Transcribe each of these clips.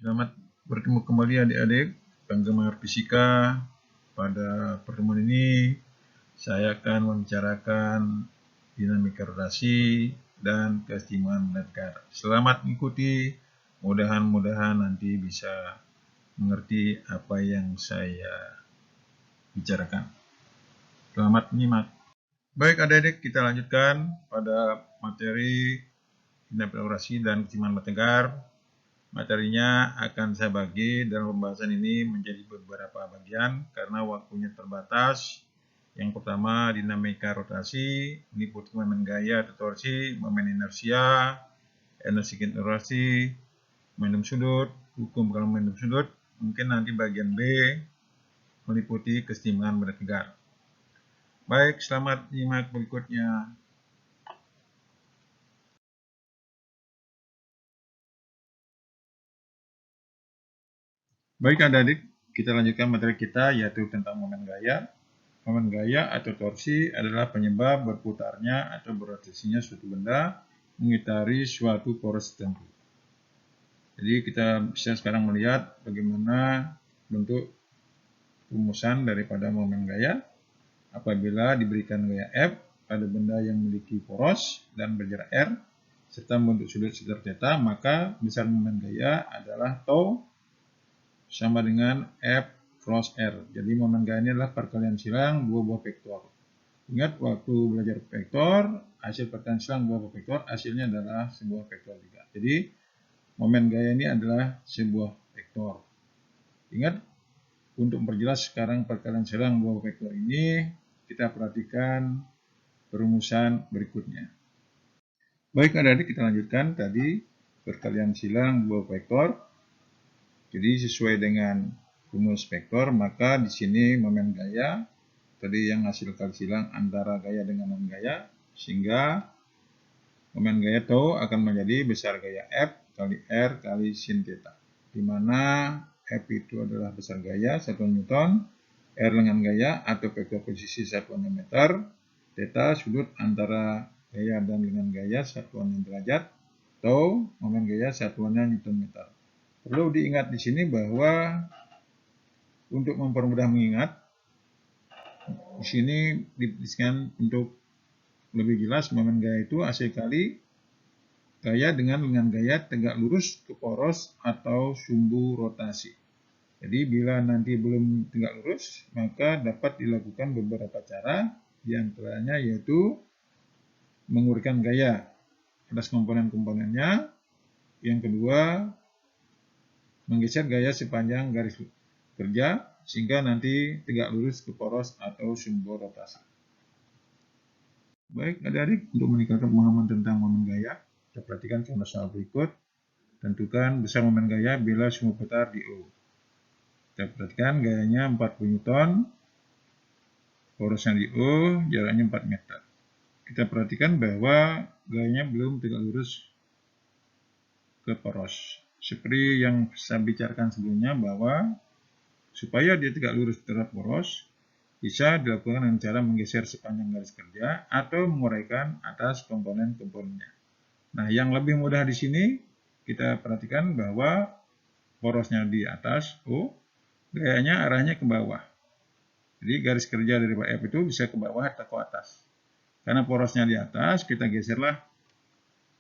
Selamat bertemu kembali adik-adik penggemar fisika. Pada pertemuan ini saya akan membicarakan dinamika rotasi dan keseimbangan Mendekar. Selamat mengikuti, mudah-mudahan nanti bisa mengerti apa yang saya bicarakan. Selamat menyimak. Baik adik-adik, kita lanjutkan pada materi dinamika rotasi dan keseimbangan Mendekar. Materinya akan saya bagi dalam pembahasan ini menjadi beberapa bagian karena waktunya terbatas. Yang pertama, dinamika rotasi, meliputi momen gaya atau torsi, momen inersia, energi rotasi, momentum sudut, hukum kalau momentum sudut. Mungkin nanti bagian B meliputi keseimbangan Mendekar. Baik, selamat menyimak berikutnya. Baik adik-adik, kita lanjutkan materi kita yaitu tentang momen gaya. Momen gaya atau torsi adalah penyebab berputarnya atau berotasinya suatu benda mengitari suatu poros tertentu. Jadi kita bisa sekarang melihat bagaimana bentuk rumusan daripada momen gaya. Apabila diberikan gaya F pada benda yang memiliki poros dan berjarak R serta membentuk sudut sekitar θ, maka besar momen gaya adalah tau sama dengan F cross R. Jadi momen gaya ini adalah perkalian silang dua buah vektor. Ingat waktu belajar vektor, hasil perkalian silang dua buah vektor, hasilnya adalah sebuah vektor juga. Jadi momen gaya ini adalah sebuah vektor. Ingat, untuk memperjelas sekarang perkalian silang dua buah vektor ini, kita perhatikan perumusan berikutnya. Baik adik-adik, kita lanjutkan tadi perkalian silang dua vektor. Jadi sesuai dengan rumus vektor, maka di sini momen gaya tadi yang hasil kali silang antara gaya dengan non gaya, sehingga momen gaya tau akan menjadi besar gaya F kali R kali sin θ, di mana F itu adalah besar gaya satuan Newton, R dengan gaya atau vektor posisi satuannya meter, θ sudut antara gaya dan dengan gaya satuannya derajat, tau momen gaya satuannya Newton meter. Perlu diingat di sini bahwa untuk mempermudah mengingat, di sini dituliskan untuk lebih jelas momen gaya itu hasil kali gaya dengan gaya tegak lurus ke poros atau sumbu rotasi. Jadi bila nanti belum tegak lurus, maka dapat dilakukan beberapa cara, diantaranya yaitu mengurutkan gaya atas komponen-komponennya. Yang kedua, menggeser gaya sepanjang garis kerja sehingga nanti tegak lurus ke poros atau sumbu rotasi. Baik adik-adik, untuk meningkatkan pemahaman tentang momen gaya, kita perhatikan contoh soal berikut. Tentukan besar momen gaya bila sumbu putar di O. Kita perhatikan gayanya 40 Newton, porosnya di O, jaraknya 4 meter. Kita perhatikan bahwa gayanya belum tegak lurus ke poros. Seperti yang saya bicarakan sebelumnya bahwa supaya dia tegak lurus terhadap poros, bisa dilakukan dengan cara menggeser sepanjang garis kerja atau menguraikan atas komponen-komponennya. Nah, yang lebih mudah di sini kita perhatikan bahwa porosnya di atas O, gayanya arahnya ke bawah. Jadi garis kerja dari F itu bisa ke bawah atau ke atas. Karena porosnya di atas, kita geserlah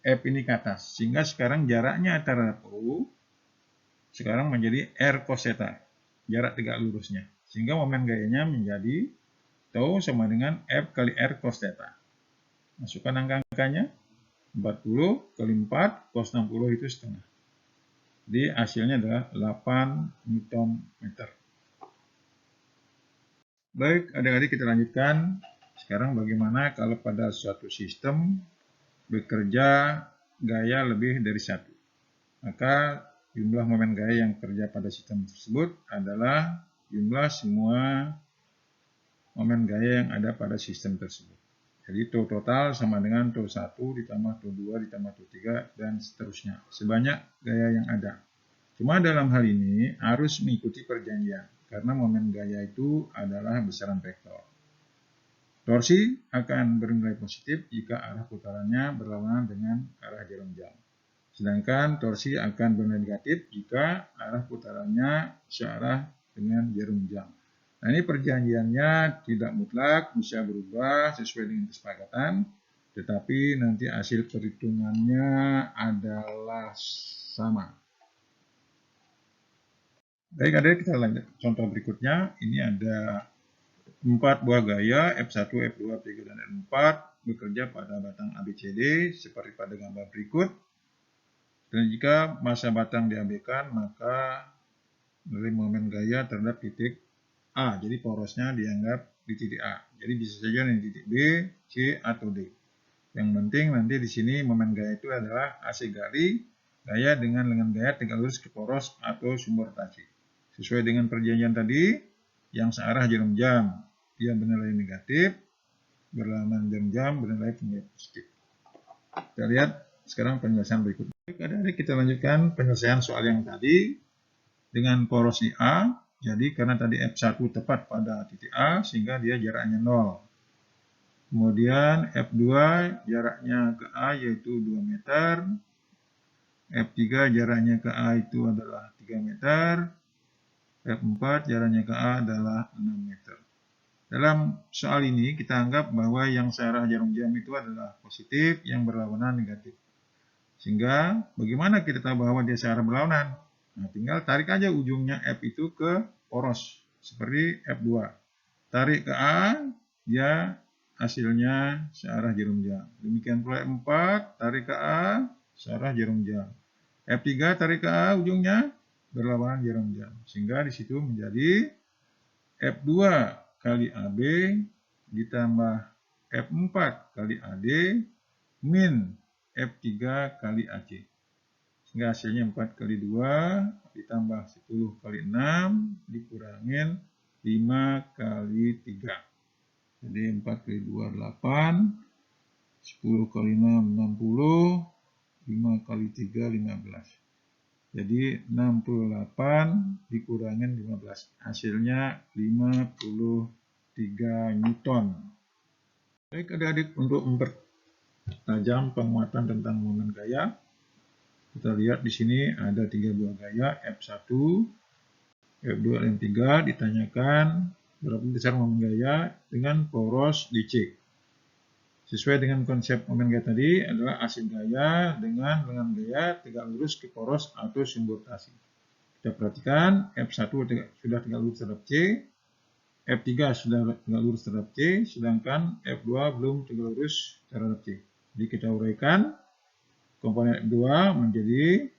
F ini ke atas. Sehingga sekarang jaraknya antara O sekarang menjadi R cos θ, jarak tegak lurusnya. Sehingga momen gayanya menjadi tau sama dengan F kali R cos θ. Masukkan angka-angkanya, 40 kali 4 cos 60 itu setengah. Jadi hasilnya adalah 8 Newton meter. Baik adik-adik, kita lanjutkan. Sekarang bagaimana kalau pada suatu sistem bekerja gaya lebih dari satu. Maka jumlah momen gaya yang bekerja pada sistem tersebut adalah jumlah semua momen gaya yang ada pada sistem tersebut. Jadi tau total sama dengan tau 1 ditambah tau 2 ditambah tau 3 dan seterusnya. Sebanyak gaya yang ada. Cuma dalam hal ini harus mengikuti perjanjian karena momen gaya itu adalah besaran vektor. Torsi akan bernilai positif jika arah putarannya berlawanan dengan arah jarum jam. Sedangkan torsi akan bernilai negatif jika arah putarannya searah dengan jarum jam. Nah, ini perjanjiannya tidak mutlak, bisa berubah sesuai dengan kesepakatan, tetapi nanti hasil perhitungannya adalah sama. Baik, adik, kita lanjut. Contoh berikutnya, ini ada 4 buah gaya F1, F2, F3, dan F4 bekerja pada batang ABCD seperti pada gambar berikut. Dan jika masa batang diabaikan, maka nilai momen gaya terhadap titik A. Jadi porosnya dianggap di titik A. Jadi bisa saja di titik B, C, atau D. Yang penting nanti di sini momen gaya itu adalah AC gali gaya dengan lengan gaya tegak lurus ke poros atau sumber rotasi. Sesuai dengan perjanjian tadi, yang searah jarum jam dia bernilai negatif, berlawanan jarum jam bernilai positif. Kita lihat sekarang penjelasan berikutnya. Adik-adik, kita lanjutkan penyelesaian soal yang tadi dengan poros di A. Jadi karena tadi F1 tepat pada titik A sehingga dia jaraknya 0. Kemudian F2 jaraknya ke A yaitu 2 meter. F3 jaraknya ke A itu adalah 3 meter. F4 jaraknya ke A adalah 6 meter. Dalam soal ini kita anggap bahwa yang searah jarum jam itu adalah positif, yang berlawanan negatif. Sehingga bagaimana kita tahu bahwa dia searah berlawanan? Nah, tinggal tarik aja ujungnya F itu ke poros, seperti F2. Tarik ke A, dia hasilnya searah jarum jam. Demikian pula F4, tarik ke A, searah jarum jam. F3 tarik ke A, ujungnya berlawanan jarum jam. Sehingga di situ menjadi F2 kali AB ditambah F4 kali AD min F3 kali AC. Sehingga hasilnya 4 kali 2 ditambah 10 kali 6 dikurangin 5 kali 3. Jadi 4 kali 2 8, 10 kali 6 60, 5 kali 3 15. Jadi 68 dikurangin 15. Hasilnya 53 Newton. Baik adik-adik, untuk mempertajam penguatan tentang momen gaya, kita lihat di sini ada 3 buah gaya F1, F2, dan F3 ditanyakan berapa besar momen gaya dengan poros di C. Sesuai dengan konsep momen gaya tadi adalah AC gaya dengan lengan gaya tegak lurus ke poros atau sumber rotasi. Kita perhatikan F1 sudah tegak lurus terhadap C, F3 sudah tegak lurus terhadap C, sedangkan F2 belum tegak lurus terhadap C. Jadi kita uraikan komponen F2 menjadi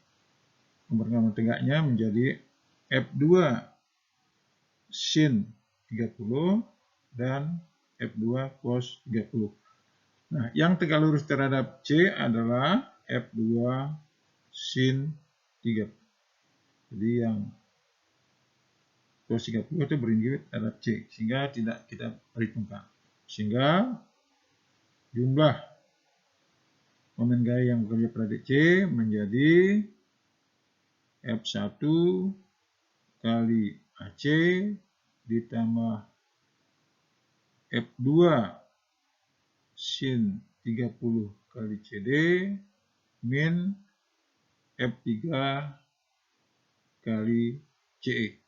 komponen tegaknya menjadi F2 sin 30 dan F2 cos 30. Nah, yang tegak lurus terhadap C adalah F2 sin 30. Jadi yang cos 30 itu beringgit terhadap C, sehingga tidak kita perhitungkan. Sehingga jumlah momen gaya yang bekerja pada C menjadi F1 kali AC ditambah F2 sin 30 kali CD min F3 kali CE.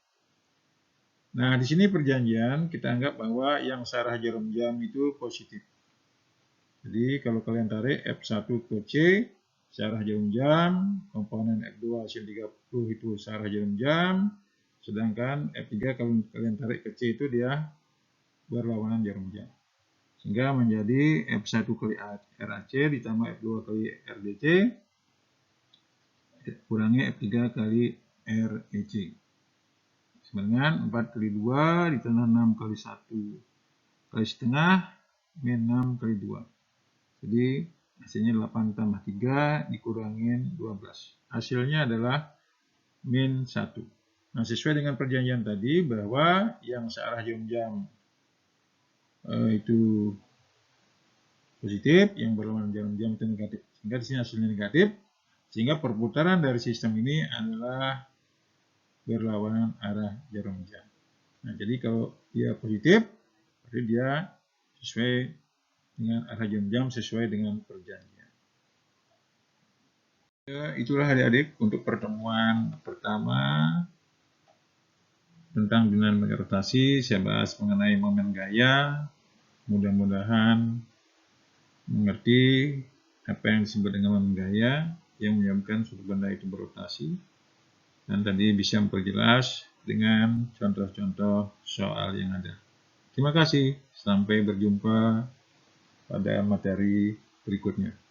Nah, di sini perjanjian kita anggap bahwa yang searah jarum jam itu positif. Jadi kalau kalian tarik F1 ke C, searah jarum jam, komponen F2 sin 30 itu searah jarum jam, sedangkan F3 kalau kalian tarik ke C itu dia berlawanan jarum jam. Sehingga menjadi F1 kali RAC ditambah F2 kali RDC kurangi F3 kali REC. Sama dengan 4 kali 2 ditambah 6 kali 1 kali setengah min 6 kali 2. Jadi hasilnya 8 tambah 3 dikurangin 12. Hasilnya adalah min 1. Nah, sesuai dengan perjanjian tadi bahwa yang searah jarum jam itu positif, yang berlawanan jarum jam itu negatif. Sehingga di sini hasilnya negatif, sehingga perputaran dari sistem ini adalah berlawanan arah jarum jam. Nah, jadi kalau dia positif, berarti dia sesuai dengan arah jarum jam sesuai dengan perjanjian. Itulah adik-adik untuk pertemuan pertama tentang dinamika rotasi. Saya bahas mengenai momen gaya. Mudah-mudahan mengerti apa yang disebut dengan momen gaya yang menyebabkan suatu benda itu berotasi. Dan tadi bisa memperjelas dengan contoh-contoh soal yang ada. Terima kasih. Sampai berjumpa pada materi berikutnya.